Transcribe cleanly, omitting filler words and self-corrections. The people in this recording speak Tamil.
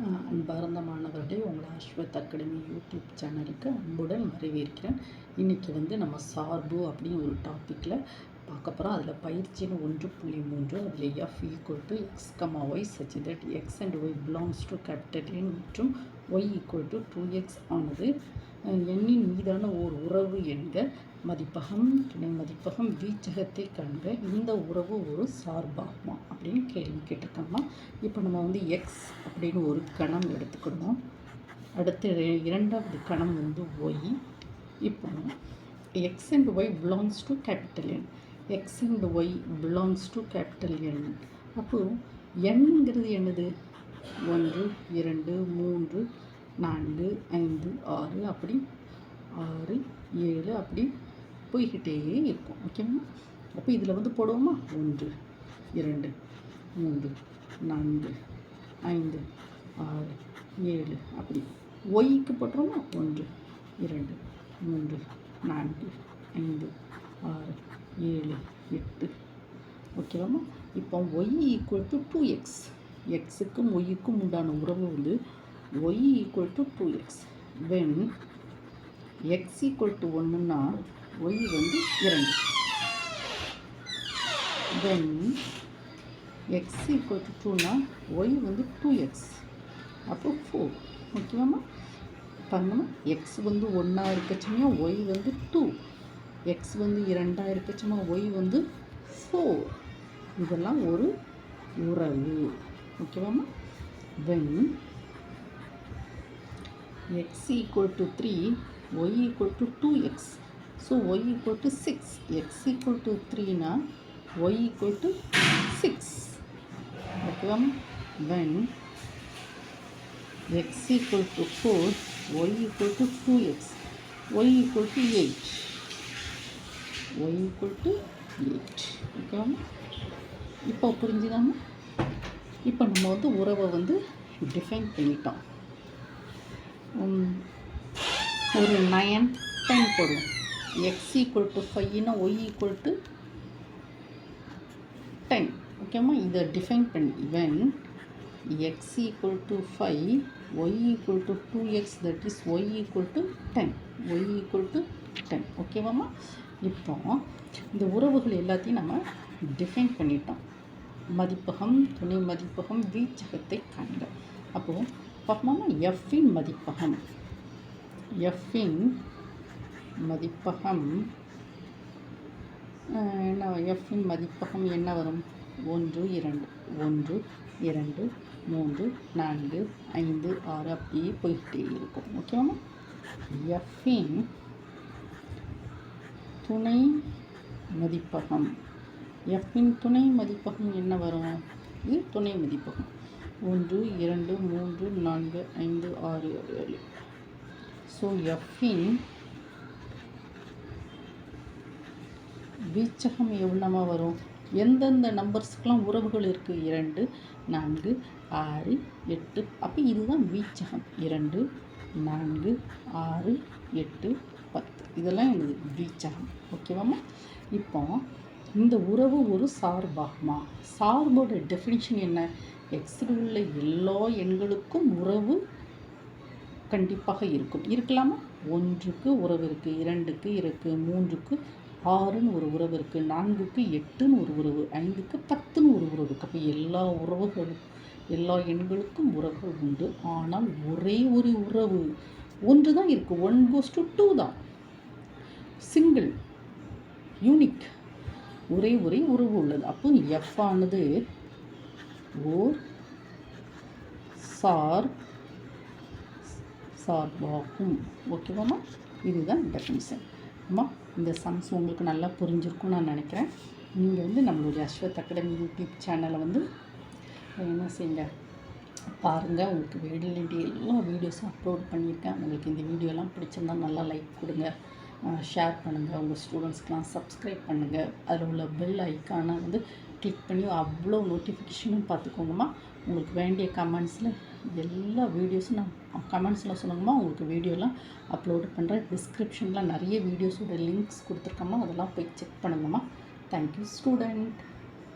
அன்பார்ந்த மாணவர்களே, உங்களை அஸ்வத் அகாடமி யூடியூப் சேனலுக்கு அன்புடன் வரவேற்கிறேன். இன்றைக்கி நம்ம சார்பு அப்படின்னு ஒரு டாப்பிக்கில் பார்க்க போகிறோம். அதில் பயிற்சின்னு 1.3 அதில் f = x, y such that x and y belongs to N மற்றும் y = 2x ஆனது எண்ணின் மீதான ஓர் உறவு என்க. மதிப்பகம், துணை மதிப்பகம், வீச்சகத்தை காண்க. இந்த உறவு ஒரு சார்பாகுமா அப்படின்னு கேள்வி கேட்டிருக்காங்க. இப்போ நம்ம எக்ஸ் அப்படின்னு ஒரு கணம் எடுத்துக்கணும். அடுத்து இரண்டாவது கணம் ஒய். இப்போ X and Y belongs to capital N. X and Y belongs to capital N. அப்போது எண்ங்கிறது என்னது? 1 2 3 4 5 6 அப்படி 6 7 அப்படி போய்கிட்டே இருக்கும். ஓகேவா? அப்போ இதில் போடுவோமா? 1 2 3 4 5 6 7 அப்படி. ஒய்க்கு போட்டுருவோமா? 1 2 3 4 5 6 7 8. ஓகேவாம்மா? இப்போ y = 2x. எக்ஸுக்கும் ஒய்க்கும் உண்டான உறவு y = 2x. when x = 1ன்னா y 2. when x = 2னா y 2x. அப்போ 4. ஓகேவாம்மா? பாருங்கம்மா, எக்ஸ் 1 இருக்கச்சுன்னா ஒய் 2, எக்ஸ் 2 இருக்கச்சுன்னா ஒய் 4. இதெல்லாம் ஒரு உறவு. ஓகேவாம்மா? when x = 3, y = 2x. So y = 6. x = 3னா y = 6. ஓகேவாம்மா? when x = 4, y = 2x. y = 8. y = 8. ஓகேவாம்மா? இப்போ புரிஞ்சுதாம்மா? இப்போ நம்ம உறவை டிஃபைன் பண்ணிட்டோம். ஒரு 9 10 போடுவோம். x = 5னா y = 10. ஓகேம்மா? இதை டிஃபைன் பண்ணி when x = 5, y = 2x, that is y = 10. y = 10. ஓகேவாம்மா? இப்போ இந்த உறவுகள் எல்லாத்தையும் நம்ம டிஃபைன் பண்ணிட்டோம். மதிப்பகம், துணை மதிப்பகம், வீச்சகத்தை காண்க. அப்போது பார்ப்போமா? எஃப்பின் மதிப்பகம். எஃப்பின் மதிப்பகம் என்ன? எஃப்பின் மதிப்பகம் என்ன வரும்? 1 2 1 2 3 4 5 6 அப்படியே போய்கிட்டே இருக்கும். ஓகேவாம்மா? எஃப்பின் துணை மதிப்பகம். எஃப்பின் துணை மதிப்பகம் என்ன வரும்? இது துணை மதிப்பகம் 1 2 3 4 5 6 7. ஸோ எஃப்பின் வீச்சகம் எவ்வளோமா வரும்? எந்தெந்த நம்பர்ஸ்க்கெலாம் உறவுகள் இருக்குது? 2 4 6 8. அப்போ இதுதான் வீச்சகம். 2 4 6 8 10. இதெல்லாம் எனது வீச்சகம். ஓகேவாம்மா? இப்போ இந்த உறவு ஒரு சார்பாகுமா? சார்போட டெஃபினிஷன் என்ன? எக்ஸில் உள்ள எல்லா எண்களுக்கும் உறவு கண்டிப்பாக இருக்கும். இருக்கலாமா? 1க்கு உறவு இருக்குது, 2க்கு இருக்குது, 3க்கு 6ன்னு ஒரு உறவு இருக்குது, 4க்கு 8ன்னு ஒரு உறவு, 5க்கு 10ன்னு ஒரு உறவு இருக்குது. அப்போ எல்லா உறவுகளும் எல்லா எண்களுக்கும் உறவுகள் உண்டு. ஆனால் ஒரே ஒரு உறவு ஒன்று தான் இருக்குது. 1 goes to 2 தான். சிங்கிள், யூனிக், ஒரே உறவு உள்ளது. அப்போ எஃப் ஆனது ஓர் சார்பாகும். ஓகேவாம்மா? இதுதான் டெஃபினிஷன். அம்மா, இந்த சம்ஸ் உங்களுக்கு நல்லா புரிஞ்சிருக்கும்னு நான் நினைக்கிறேன். நீங்கள் நம்மளுடைய அஸ்வத் அகாடமி யூடியூப் சேனலை என்ன செய்யுங்க, பாருங்கள். உங்களுக்கு வேண்டிய எல்லா வீடியோஸும் அப்லோட் பண்ணியிருக்கேன். உங்களுக்கு இந்த வீடியோலாம் பிடிச்சிருந்தால் நல்லா லைக் கொடுங்க, ஷேர் பண்ணுங்கள், உங்கள் ஸ்டூடெண்ட்ஸ்க்கெலாம் சப்ஸ்கிரைப் பண்ணுங்கள். அதில் உள்ள பெல் ஐக்கானை கிளிக் பண்ணி அவ்வளோ நோட்டிஃபிகேஷனும் பார்த்துக்கோங்கம்மா. உங்களுக்கு வேண்டிய கமெண்ட்ஸில் எல்லா வீடியோஸும் நான் கமெண்ட்ஸில் சொல்லுங்கம்மா. உங்களுக்கு வீடியோலாம் அப்லோடு பண்ணுறேன். டிஸ்கிரிப்ஷனில் நிறைய வீடியோஸோட லிங்க்ஸ் கொடுத்துருக்கோம்மா. அதெல்லாம் போய் செக் பண்ணுங்கம்மா. Thank you student.